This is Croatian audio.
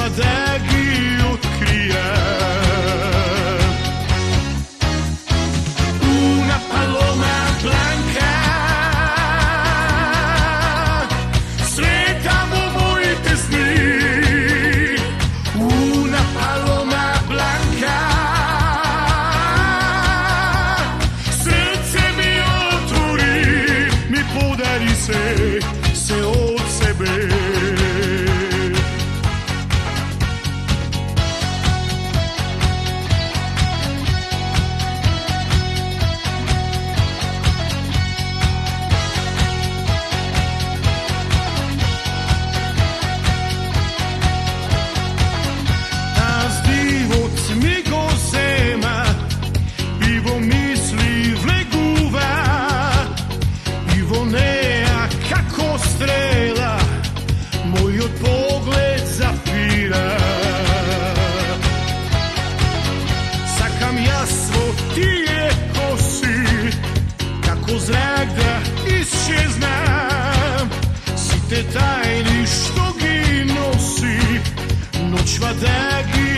noćva da gi otkrija. Una paloma blanca, sretamo moji pesmi. Una paloma blanca, srce mi otvori, mi podari se od sebe. Pogled zapira, sakam jasno ti je kosi, kako zrak da isčeznam. Si te tajni što gi nosi, noćva da gi